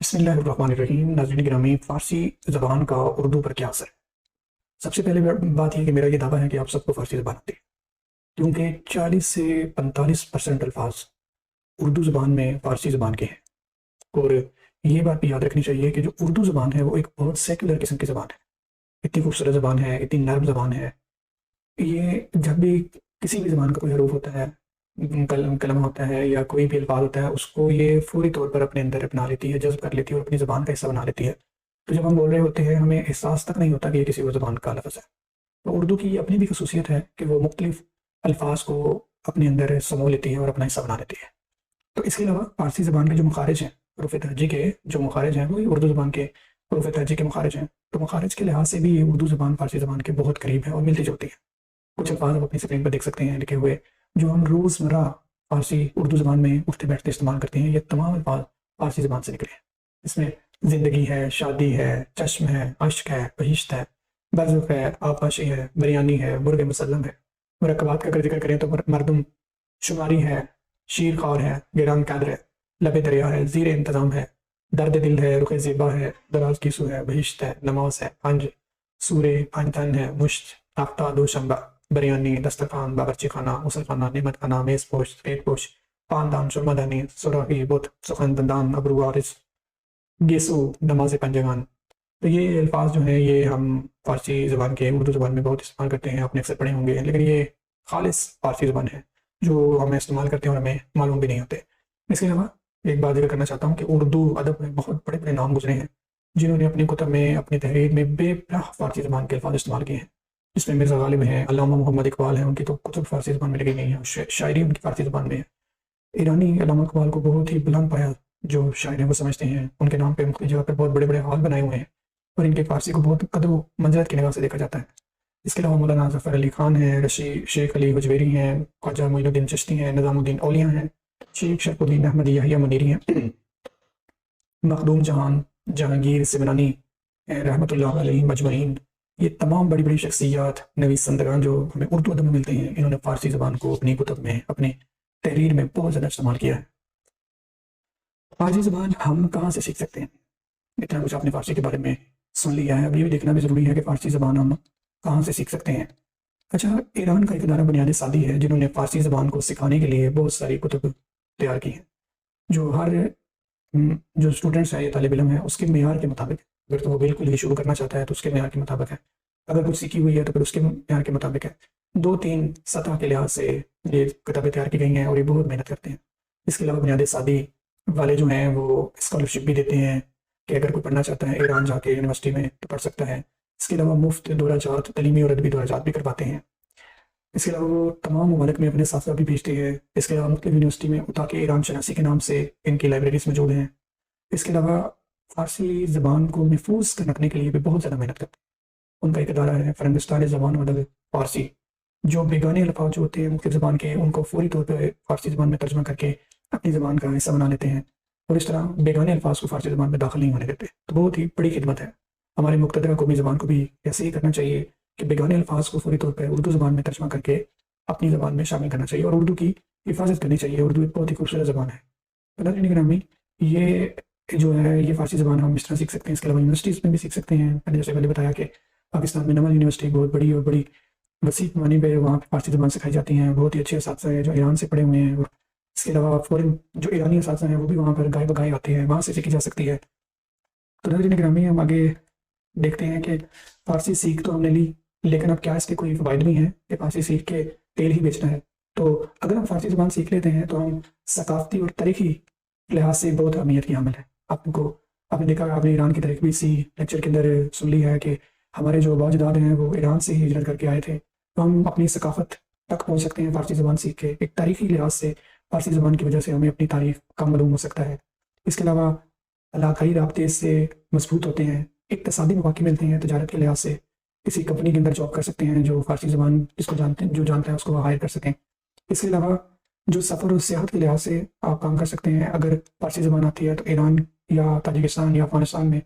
بسم اللہ الرحمن الرحیم۔ ناظرین گرامی، فارسی زبان کا اردو پر کیا اثر ہے؟ سب سے پہلے بات یہ کہ میرا یہ دعویٰ ہے کہ آپ سب کو فارسی زبان آتی ہے، کیونکہ 40 سے 45% الفاظ اردو زبان میں فارسی زبان کے ہیں۔ اور یہ بات بھی یاد رکھنی چاہیے کہ جو اردو زبان ہے وہ ایک بہت سیکولر قسم کی زبان ہے، اتنی خوبصورت زبان ہے، اتنی نرم زبان ہے۔ یہ جب بھی کسی بھی زبان کا کوئی حروف ہوتا ہے، کلمہ ہوتا ہے یا کوئی بھی الفاظ ہوتا ہے، اس کو یہ فوری طور پر اپنے اندر اپنا لیتی ہے، جذب کر لیتی ہے اور اپنی زبان کا حصہ بنا لیتی ہے۔ تو جب ہم بول رہے ہوتے ہیں ہمیں احساس تک نہیں ہوتا کہ یہ کسی اور زبان کا لفظ ہے۔ تو اردو کی اپنی بھی خصوصیت ہے کہ وہ مختلف الفاظ کو اپنے اندر سمو لیتی ہے اور اپنا حصہ بنا لیتی ہے۔ تو اس کے علاوہ فارسی زبان کے جو مخارج ہیں، حروف تہجی کے جو مخارج ہیں، وہی اردو زبان کے حروف تہجی کے مخارج ہیں۔ تو مخارج کے لحاظ سے بھی یہ اردو زبان فارسی زبان کے بہت قریب ہے اور ملتی جلتی ہے۔ کچھ الفاظ آپ اپنی اسکرین پر دیکھ سکتے ہیں لکھے ہوئے، جو ہم روزمرہ فارسی اردو زبان میں اٹھتے بیٹھتے استعمال کرتے ہیں، یہ تمام الفاظ فارسی زبان سے نکلے ہیں۔ اس میں زندگی ہے، شادی ہے، چشم ہے، عشق ہے، بہشت ہے، برزخ ہے، آبپاشی ہے، بریانی ہے، مرغ مسلم ہے۔ مرکبات کا اگر ذکر کریں تو مردم شماری ہے، شیر خوار ہے، گران قدر ہے، لب دریا ہے، زیر انتظام ہے، درد دل ہے، رخ زیبا ہے، دراز گیسو ہے، بہشت ہے، نماز ہے، پنج سورے، پنج تن ہے، مشت، ہفتہ، دوشنبہ، بریانی، دسترخوان، باورچی خانہ، غسل خانہ، نعمت خانہ، میز پوش، سفید پوش، پاندان، سرمدانی، سراغی، بت، سخن دندان، ابرو، عارض، گیسو، نماز پنجگان۔ تو یہ الفاظ جو ہیں یہ ہم فارسی زبان کے اردو زبان میں بہت استعمال کرتے ہیں، آپ نے اکثر پڑھے ہوں گے، لیکن یہ خالص فارسی زبان ہے جو ہم استعمال کرتے ہیں اور ہمیں معلوم بھی نہیں ہوتے۔ اس کے علاوہ ایک بات ذکر کرنا چاہتا ہوں کہ اردو ادب میں بہت بڑے بڑے نام گزرے ہیں جنہوں نے اپنی کتب میں، اپنی تحریر میں بے پناہ فارسی زبان کے الفاظ استعمال کیے ہیں، جس میں مرزا غالب ہیں، علامہ محمد اقبال ہیں، ان کی تو کتب فارسی زبان میں لکھی گئی ہیں، شاعری ان کی فارسی زبان میں ہے۔ ایرانی علامہ اقبال کو بہت ہی بلند پایا جو شاعر ہیں وہ سمجھتے ہیں، ان کے نام پہ مختلف جگہ پر بہت بڑے بڑے ہال بنائے ہوئے ہیں اور ان کے فارسی کو بہت قدر و منزلت کی نگاہ سے دیکھا جاتا ہے۔ اس کے علاوہ مولانا ظفر علی خان ہیں، شیخ علی حجویری ہیں، خواجہ معین الدین چشتی ہیں، نظام الدین اولیاء ہیں، شیخ شرف الدین احمد یحییٰ منیری ہیں، مخدوم جہان، جہانگیر سمنانی رحمۃ اللہ علیہ مجمعین۔ یہ تمام بڑی بڑی شخصیات، نویسندگان جو ہمیں اردو ادب میں ملتے ہیں، انہوں نے فارسی زبان کو اپنی کتب میں، اپنے تحریر میں بہت زیادہ استعمال کیا ہے۔ فارسی زبان ہم کہاں سے سیکھ سکتے ہیں؟ اتنا کچھ آپ نے فارسی کے بارے میں سن لیا ہے، اب یہ بھی دیکھنا بھی ضروری ہے کہ فارسی زبان ہم کہاں سے سیکھ سکتے ہیں۔ اچھا، ایران کا ایک ادارہ بنیاد سادی ہے جنہوں نے فارسی زبان کو سکھانے کے لیے بہت ساری کتب تیار کی ہیں، جو ہر جو اسٹوڈنٹس ہے یا طالب علم ہے اس کے معیار کے مطابق، اگر تو وہ بالکل ہی شروع کرنا چاہتا ہے تو اس کے معیار کے مطابق ہے، اگر کچھ سیکھی ہوئی ہے تو پھر اس کے معیار کے مطابق ہے۔ 2-3 سطح کے لحاظ سے یہ کتابیں تیار کی گئی ہیں اور یہ بہت محنت کرتے ہیں۔ اس کے علاوہ بنیاد سادی والے جو ہیں وہ اسکالرشپ بھی دیتے ہیں کہ اگر کوئی پڑھنا چاہتا ہے ایران جا کے یونیورسٹی میں تو پڑھ سکتا ہے۔ اس کے علاوہ مفت دورہ جات، تعلیمی اور ادبی دورہ جات بھی کرواتے ہیں۔ اس کے علاوہ وہ تمام ممالک میں اپنے اساتذہ بھی بھیجتے ہیں۔ اس کے علاوہ مختلف یونیورسٹی میں اتاق ایران شناسی کے نام سے ان کی لائبریریز موجود ہیں۔ اس کے علاوہ فارسی زبان کو محفوظ رکھنے کے لیے بھی بہت زیادہ محنت کرتے ہیں۔ ان کا ایک ادارہ ہے فرنگستان زبان و ادب فارسی، جو بیگانے الفاظ جو ہوتے ہیں مختلف زبان کے، ان کو فوری طور پہ فارسی زبان میں ترجمہ کر کے اپنی زبان کا حصہ بنا لیتے ہیں اور اس طرح بیگانے الفاظ کو فارسی زبان میں داخل نہیں ہونے دیتے۔ تو بہت ہی بڑی خدمت ہے۔ ہمارے مقتدرہ قومی زبان کو بھی ایسے ہی کرنا چاہیے کہ بیگانے الفاظ کو فوری طور پہ اردو زبان میں ترجمہ کر کے اپنی زبان میں شامل کرنا چاہیے اور اردو کی حفاظت کرنی چاہیے۔ اردو ایک بہت ہی خوبصورت زبان ہے۔ ناظرین گرامی، یہ جو ہے یہ فارسی زبان ہم اس طرح سیکھ سکتے ہیں۔ اس کے علاوہ یونیورسٹیز میں بھی سیکھ سکتے ہیں۔ میں نے جیسے پہلے بتایا کہ پاکستان میں نمل یونیورسٹی بہت بڑی اور بڑی وسیع پیمانے پہ وہاں پہ فارسی زبان سکھائی جاتی ہیں، بہت ہی اچھے اساتذہ ہیں جو ایران سے پڑھے ہوئے ہیں، اور اس کے علاوہ فورن جو ایرانی اساتذہ ہیں وہ بھی وہاں پر گائے بگائے آتے ہیں، وہاں سے سیکھی جا سکتی ہے۔ تو ناظرین گرامی، ہم آگے دیکھتے ہیں کہ فارسی سیکھ تو ہم نے لی، لیکن اب کیا اس کے کوئی فوائد بھی ہیں کہ فارسی سیکھ کے تیل ہی بیچنا ہے؟ تو اگر ہم فارسی زبان سیکھ لیتے ہیں تو ہم ثقافتی اور تاریخی لحاظ سے بہت اہمیت کی حامل ہے۔ آپ نے دیکھا، آپ نے ایران کی تاریخ بھی اسی لیکچر کے اندر سن لی ہے کہ ہمارے جو باجداد ہیں وہ ایران سے ہی ہجرت کر کے آئے تھے، تو ہم اپنی ثقافت تک پہنچ سکتے ہیں فارسی زبان سیکھ کے۔ ایک تاریخی لحاظ سے فارسی زبان کی وجہ سے ہمیں اپنی تاریخ کا معلوم ہو سکتا ہے۔ اس کے علاوہ علاقائی رابطے سے مضبوط ہوتے ہیں، اقتصادی مواقع ملتے ہیں، تجارت کے لحاظ سے کسی کمپنی کے اندر جاب کر سکتے ہیں جو فارسی زبان جس کو جانتے ہیں، جو جانتا ہے اس کو وہ ہائر کر سکیں۔ اس کے علاوہ جو سفر و سیاحت کے لحاظ سے آپ کام کر سکتے ہیں، اگر فارسی زبان آتی ہے تو ایران یا تاجکستان یا افغانستان میں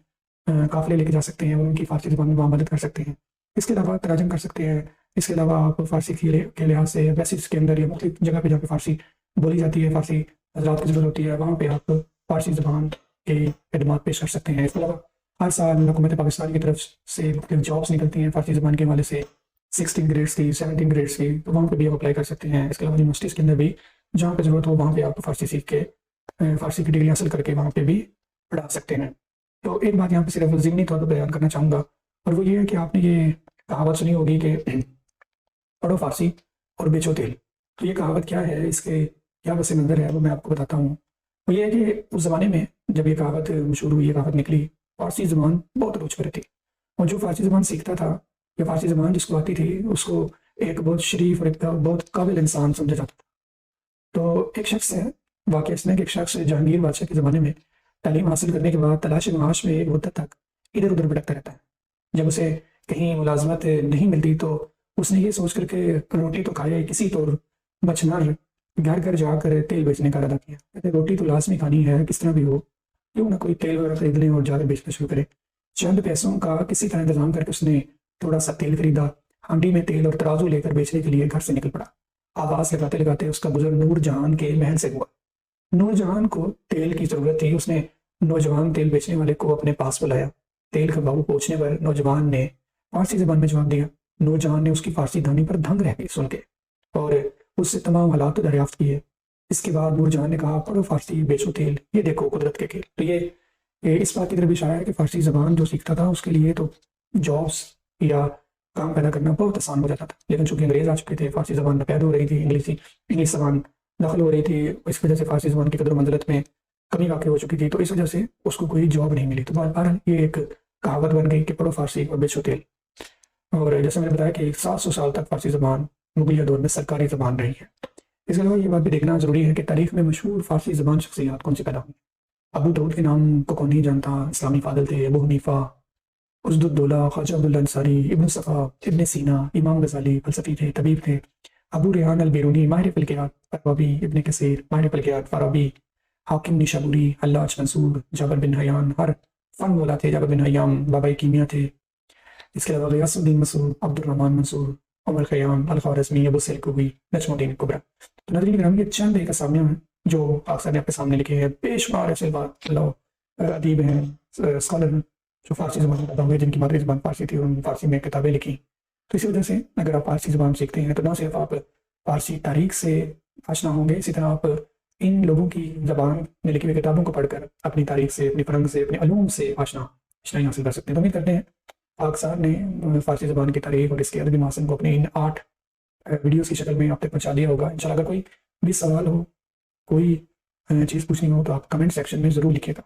قافلے لے کے جا سکتے ہیں اور ان کی فارسی زبان میں معاملت کر سکتے ہیں۔ اس کے علاوہ تراجم کر سکتے ہیں۔ اس کے علاوہ آپ فارسی کے لحاظ سے ویسٹس کے اندر یا مختلف جگہ پہ جا کے فارسی بولی جاتی ہے، فارسی حضرات کی ضرورت ہوتی ہے، وہاں پہ آپ فارسی زبان کے خدمات پیش کر سکتے ہیں۔ اس کے علاوہ ہر سال حکومت پاکستان کی طرف سے مختلف جابس نکلتی ہیں فارسی زبان کے حوالے سے، 16 گریڈس کی، 17 گریڈس کی، تو وہاں پہ بھی آپ اپلائی کر سکتے ہیں۔ اس کے علاوہ یونیورسٹیز کے اندر بھی جہاں پہ ضرورت ہو وہاں پہ آپ فارسی سیکھ کے فارسی کی ڈگری حاصل کر کے وہاں پہ بھی پڑھا سکتے ہیں۔ تو ایک بات یہاں پہ صرف ضمنی طور پر بیان کرنا چاہوں گا، اور وہ یہ ہے کہ آپ نے یہ کہاوت سنی ہوگی کہ پڑھو فارسی اور بیچو تیل۔ تو یہ کہاوت کیا ہے، اس کے کیا پس منظر ہے، وہ میں آپ کو بتاتا ہوں۔ وہ یہ ہے کہ اس زمانے میں جب یہ کہاوت مشہور ہوئی، یہ کہاوت نکلی، فارسی زبان بہت روچ پر تھی، اور جو فارسی زبان سیکھتا تھا یا فارسی زبان جس کو آتی تھی اس کو ایک بہت شریف اور ایک بہت قابل انسان سمجھا جاتا تھا۔ تو ایک شخص ہے، واقعہ اس نے کہ ایک شخص جہانگیر بادشاہ کے زمانے میں تعلیم حاصل کرنے کے بعد تلاش معاش میں ایک مدت تک ادھر ادھر بھٹکتا رہتا ہے۔ جب اسے کہیں ملازمت نہیں ملتی تو اس نے یہ سوچ کر کہ روٹی تو کھائے کسی طور بچنا، گھر گھر جا کر تیل بیچنے کا ارادہ کیا۔ کہتے روٹی تو لازمی کھانی ہے، کس طرح بھی ہو، کیوں نہ کوئی تیل وغیرہ خرید لیں اور جا کر بیچنا شروع کرے۔ چند پیسوں کا کسی طرح انتظام کر کے اس نے تھوڑا سا تیل خریدا، ہانڈی میں تیل اور ترازو لے کر بیچنے کے لیے گھر سے نکل پڑا۔ آواز لگاتے لگاتے اس کا گزر نور جہاں کے محل سے ہوا۔ نور جہاں کو تیل کی ضرورت تھی، اس نے نوجوان تیل بیچنے والے کو اپنے پاس بلایا۔ تیل کا بابو پہنچنے پر نوجوان نے فارسی زبان میں جواب دیا۔ نور جہاں نے اس کی فارسی دانی پر دھنگ رہ گئی سن کے، اور اس سے تمام حالات دریافت کیے۔ اس کے بعد نور جہاں نے کہا پڑھو فارسی بیچو تیل، یہ دیکھو قدرت کے کھیل۔ تو یہ اس بات کی طرف اشارہ ہے کہ فارسی زبان جو سیکھتا تھا اس کے لیے تو جابس یا کام پیدا کرنا بہت آسان ہو جاتا تھا، لیکن چونکہ انگریز آ چکے تھے، فارسی زبان ناپید ہو رہی تھی، انگلش زبان داخل ہو رہی تھی، اس وجہ سے فارسی زبان کی قدر و منزلت میں کمی واقع ہو چکی تھی، تو اس وجہ سے اس کو کوئی جاب نہیں ملی۔ تو بہرحال یہ ایک کہاوت بن گئی کہ پڑھو فارسی اور بیچو تیل۔ اور جیسے میں نے بتایا کہ 700 سال تک فارسی زبان مغلیہ دور میں سرکاری زبان رہی ہے۔ اس کے علاوہ یہ بات بھی دیکھنا ضروری ہے کہ تاریخ میں مشہور فارسی زبان شخصیات کون سی پیدا ہوئی۔ ابو داؤد کے نام کو کون نہیں جانتا، اسلامی فاضل تھے، ابو حنیفہ، عزد الدولہ، خواجہ عبداللہ انصاری، ابن صفا، ابن سینا، امام غزالی فلسفی تھے، طبیب تھے، ابو ریحان البیرونی ماہر فلکیات، فارابی، ابن کثیر ماہر فلکیات، فارابی، حاکم نیشابوری، حلاج منصور، جابر بن حیان، ہر فن والا تھے، جابر بن حیام بابا کیمیا تھے۔ اس کے علاوہ غیاث الدین مسعود، عبد الرحمن منصور، عمر خیام، الخوارزمی، ابو سیلکوی، نجم الدین کبریٰ۔ تو ناظرین گرامی یہ چند ایک اسامیاں ہیں جو اکثر نے آپ کے سامنے لکھے ہیں۔ بے شمار ایسے ادیب ہیں، اسکالر ہیں جو فارسی زبان میں پیدا ہوئے، جن کی مادری زبان فارسی تھی اور انہوں نے فارسی میں کتابیں لکھی۔ تو اسی وجہ سے اگر آپ فارسی زبان سیکھتے ہیں تو نہ صرف آپ فارسی تاریخ سے آشنا ہوں گے، اسی طرح آپ ان لوگوں کی زبان میں لکھی ہوئی کتابوں کو پڑھ کر اپنی تاریخ سے، اپنی فرہنگ سے، اپنے علوم سے آشنائی حاصل کر سکتے ہیں۔ تو امید کرتے ہیں پاکستان نے فارسی زبان کی تاریخ اور اس کے ادبی محاسن کو اپنے ان 8 ویڈیوز کی شکل میں آپ تک پہنچا دیا ہوگا۔ انشاءاللہ اگر کوئی بھی سوال ہو، کوئی چیز پوچھنی ہو تو آپ کمنٹ سیکشن میں ضرور لکھیے گا۔